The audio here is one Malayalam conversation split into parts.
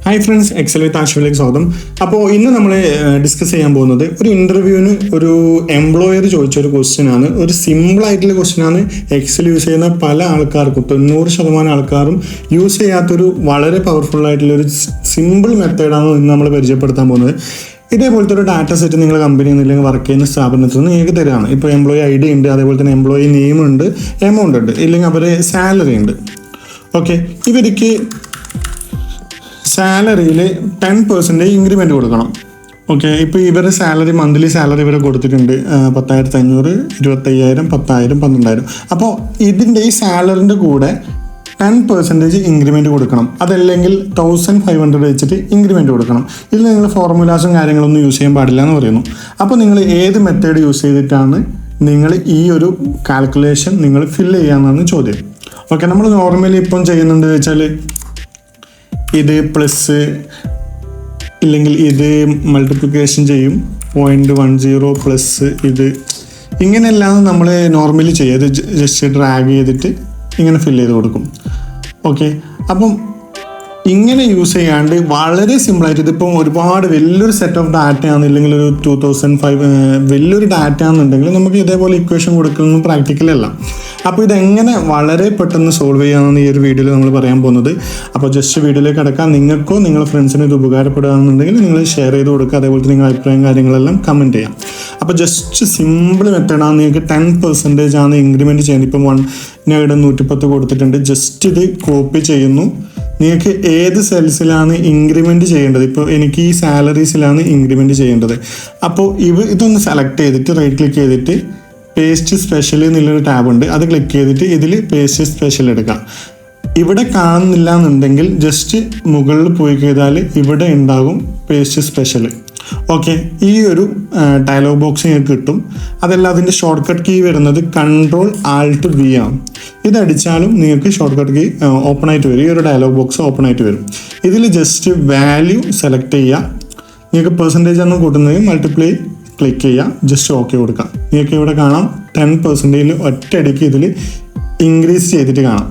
ഹായ് ഫ്രണ്ട്സ്, എക്സൽ വിത്ത് ആശുവിലേക്ക് സ്വാഗതം. അപ്പോൾ ഇന്ന് നമ്മൾ ഡിസ്കസ് ചെയ്യാൻ പോകുന്നത് ഒരു ഇൻ്റർവ്യൂവിന് ഒരു എംപ്ലോയർ ചോദിച്ച ഒരു ക്വസ്റ്റ്യൻ ആണ്. ഒരു സിമ്പിൾ ആയിട്ടുള്ള ക്വസ്റ്റ്യൻ ആണ്. എക്സൽ യൂസ് ചെയ്യുന്ന പല ആൾക്കാർക്കും 90% ആൾക്കാരും യൂസ് ചെയ്യാത്തൊരു വളരെ പവർഫുൾ ആയിട്ടുള്ള ഒരു സിമ്പിൾ മെത്തേഡാണ് ഇന്ന് നമ്മൾ പരിചയപ്പെടുത്താൻ പോകുന്നത്. ഇതേപോലത്തെ ഒരു ഡാറ്റ സെറ്റ് നിങ്ങൾ കമ്പനി അല്ലെങ്കിൽ വർക്ക് ചെയ്യുന്ന സ്ഥാപനത്തിൽ നിന്ന് നിങ്ങൾക്ക് തരാണ്. ഇപ്പോൾ എംപ്ലോയി ഐ ഡി ഉണ്ട്, അതേപോലെ തന്നെ എംപ്ലോയി നെയിം ഉണ്ട്, എമൗണ്ട് ഉണ്ട്, ഇല്ലെങ്കിൽ അവരെ സാലറി ഉണ്ട്. ഓക്കെ, ഇവർക്ക് സാലറിയിൽ 10% ഇൻക്രിമെൻറ്റ് കൊടുക്കണം. ഓക്കെ, ഇപ്പോൾ ഇവരുടെ സാലറി മന്ത്ലി സാലറി ഇവരെ കൊടുത്തിട്ടുണ്ട് 10,500, 25,000, 10,000, 12,000. അപ്പോൾ ഇതിൻ്റെ ഈ സാലറിൻ്റെ കൂടെ 10% ഇൻക്രിമെൻറ്റ് കൊടുക്കണം. അതല്ലെങ്കിൽ 1,500 വെച്ചിട്ട് ഇൻക്രിമെൻറ്റ് കൊടുക്കണം. ഇതിൽ നിങ്ങൾ ഫോർമുലാസും കാര്യങ്ങളൊന്നും യൂസ് ചെയ്യാൻ പാടില്ല എന്ന് പറയുന്നു. അപ്പോൾ നിങ്ങൾ ഏത് മെത്തേഡ് യൂസ് ചെയ്തിട്ടാണ് നിങ്ങൾ ഈ ഒരു കാൽക്കുലേഷൻ നിങ്ങൾ ഫില്ല് ചെയ്യാമെന്നാണ് ചോദ്യം. ഓക്കെ, നമ്മൾ നോർമലി ഇപ്പം ചെയ്യുന്നുണ്ട് വെച്ചാൽ ഇത് പ്ലസ് ഇല്ലെങ്കിൽ ഇത് മൾട്ടിപ്ലിക്കേഷൻ ചെയ്യും, 0.10 പ്ലസ് ഇത്, ഇങ്ങനെയെല്ലാം നമ്മൾ നോർമലി ചെയ്യും. ഇത് ജസ്റ്റ് ഡ്രാഗ് ചെയ്തിട്ട് ഇങ്ങനെ ഫില്ല് ചെയ്ത് കൊടുക്കും. ഓക്കെ, അപ്പം ഇങ്ങനെ യൂസ് ചെയ്യാണ്ട് വളരെ സിമ്പിളായിട്ട് ഇതിപ്പം ഒരുപാട് വലിയൊരു സെറ്റ് ഓഫ് ഡാറ്റ ആണെന്നില്ലെങ്കിൽ ഒരു 2005 വലിയൊരു ഡാറ്റ ആണെന്നുണ്ടെങ്കിൽ നമുക്ക് ഇതേപോലെ ഇക്വേഷൻ കൊടുക്കുന്നത് പ്രാക്ടിക്കലല്ല. അപ്പോൾ ഇതെങ്ങനെ വളരെ പെട്ടെന്ന് സോൾവ് ചെയ്യാമെന്ന് ഈ ഒരു വീഡിയോയിൽ നമ്മൾ പറയാൻ പോകുന്നത്. അപ്പോൾ ജസ്റ്റ് വീഡിയോയിലേക്ക് കിടക്കാം. നിങ്ങൾക്കോ നിങ്ങളുടെ ഫ്രണ്ട്സിനോ ഇത് ഉപകാരപ്പെടുകയാണെന്നുണ്ടെങ്കിൽ നിങ്ങൾ ഷെയർ ചെയ്ത് കൊടുക്കുക. അതേപോലെ തന്നെ നിങ്ങളുടെ അഭിപ്രായം കാര്യങ്ങളെല്ലാം കമൻറ്റ് ചെയ്യാം. അപ്പോൾ ജസ്റ്റ് സിമ്പിൾ മെത്തേഡാണ്. നിങ്ങൾക്ക് 10% ആണ് ഇൻക്രിമെൻറ്റ് ചെയ്യുന്നത്. ഇപ്പം 110 കൊടുത്തിട്ടുണ്ട്. ജസ്റ്റ് ഇത് കോപ്പി ചെയ്യുന്നു. നിങ്ങൾക്ക് ഏത് സെൽസിലാണ് ഇൻക്രിമെൻറ്റ് ചെയ്യേണ്ടത്, ഇപ്പോൾ എനിക്ക് ഈ സാലറീസിലാണ് ഇൻക്രിമെൻറ്റ് ചെയ്യേണ്ടത്. അപ്പോൾ ഇതൊന്ന് സെലക്ട് ചെയ്തിട്ട് റൈറ്റ് ക്ലിക്ക് ചെയ്തിട്ട് പേസ്റ്റ് സ്പെഷ്യൽ എന്നുള്ളൊരു ടാബ് ഉണ്ട്, അത് ക്ലിക്ക് ചെയ്തിട്ട് ഇതിൽ പേസ്റ്റ് സ്പെഷ്യൽ എടുക്കാം. ഇവിടെ കാണുന്നില്ല എന്നുണ്ടെങ്കിൽ ജസ്റ്റ് മുകളിൽ പോയി ചെയ്താൽ ഇവിടെ ഉണ്ടാകും പേസ്റ്റ് സ്പെഷ്യൽ. ഓക്കെ, ഈ ഒരു ഡയലോഗ് ബോക്സ് നിങ്ങൾക്ക് കിട്ടും. അതല്ല, അതിൻ്റെ ഷോർട്ട് കട്ട് കീ വരുന്നത് Ctrl+Alt+V ആണ്. ഇതടിച്ചാലും നിങ്ങൾക്ക് ഷോർട്ട് കട്ട് കീ ഓപ്പൺ ആയിട്ട് വരും. ഈ ഒരു ഡയലോഗ് ബോക്സ് ഓപ്പൺ ആയിട്ട് വരും. ഇതിൽ ജസ്റ്റ് വാല്യൂ സെലക്ട് ചെയ്യുക. നിങ്ങൾക്ക് പെർസെൻറ്റേജ് ആണ് കൂട്ടുന്നത്, മൾട്ടിപ്ലൈ ക്ലിക്ക് ചെയ്യുക, ജസ്റ്റ് ഓക്കെ കൊടുക്കാം. നിങ്ങൾക്ക് ഇവിടെ കാണാം 10% ഒറ്റയടിക്ക് ഇതിൽ ഇൻക്രീസ് ചെയ്തിട്ട് കാണാം.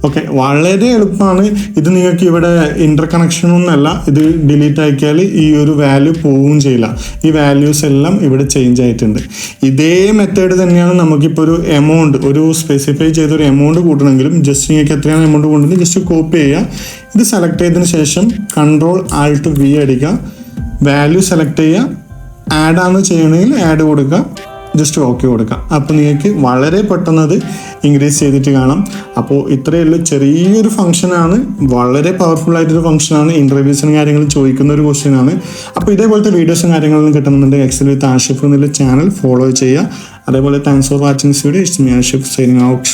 ഓക്കെ, വളരെ എളുപ്പമാണ് ഇത്. നിങ്ങൾക്ക് ഇവിടെ ഇൻ്റർ കണക്ഷനൊന്നുമല്ല, ഇത് ഡിലീറ്റ് ആക്കിയാൽ ഈ ഒരു വാല്യൂ പോവുകയും ചെയ്യില്ല. ഈ വാല്യൂസ് എല്ലാം ഇവിടെ ചേഞ്ച് ആയിട്ടുണ്ട്. ഇതേ മെത്തേഡ് തന്നെയാണ് നമുക്കിപ്പോൾ ഒരു എമൗണ്ട്, ഒരു സ്പെസിഫൈ ചെയ്തൊരു എമൗണ്ട് കൂട്ടണമെങ്കിലും ജസ്റ്റ് നിങ്ങൾക്ക് എത്രയാണ് എമൗണ്ട് കൊണ്ടുവന്ന് ജസ്റ്റ് കോപ്പി ചെയ്യുക. ഇത് സെലക്ട് ചെയ്തതിന് ശേഷം Ctrl+Alt+V അടിക്കുക, വാല്യൂ സെലക്ട് ചെയ്യുക, ആഡ് ആണ് ചെയ്യണമെങ്കിൽ ആഡ് കൊടുക്കുക, ജസ്റ്റ് ഓക്കെ കൊടുക്കാം. അപ്പോൾ നിങ്ങൾക്ക് വളരെ പെട്ടെന്ന് അത് ഇൻക്രീസ് ചെയ്തിട്ട് കാണാം. അപ്പോൾ ഇത്രയേ ഉള്ളൂ. ചെറിയൊരു ഫംഗ്ഷനാണ്, വളരെ പവർഫുൾ ആയിട്ടൊരു ഫംഗ്ഷനാണ്. ഇൻ്റർവ്യൂസിനും കാര്യങ്ങളും ചോദിക്കുന്ന ഒരു ക്വസ്റ്റ്യനാണ്. അപ്പോൾ ഇതേപോലത്തെ വീഡിയോസും കാര്യങ്ങളും കിട്ടുന്നുണ്ടെങ്കിൽ എക്സൽ വിത്ത് ആഷിഫ് എന്നുള്ള ചാനൽ ഫോളോ ചെയ്യുക. അതേപോലെ thanks for watching this video. It's me Ashif signing out.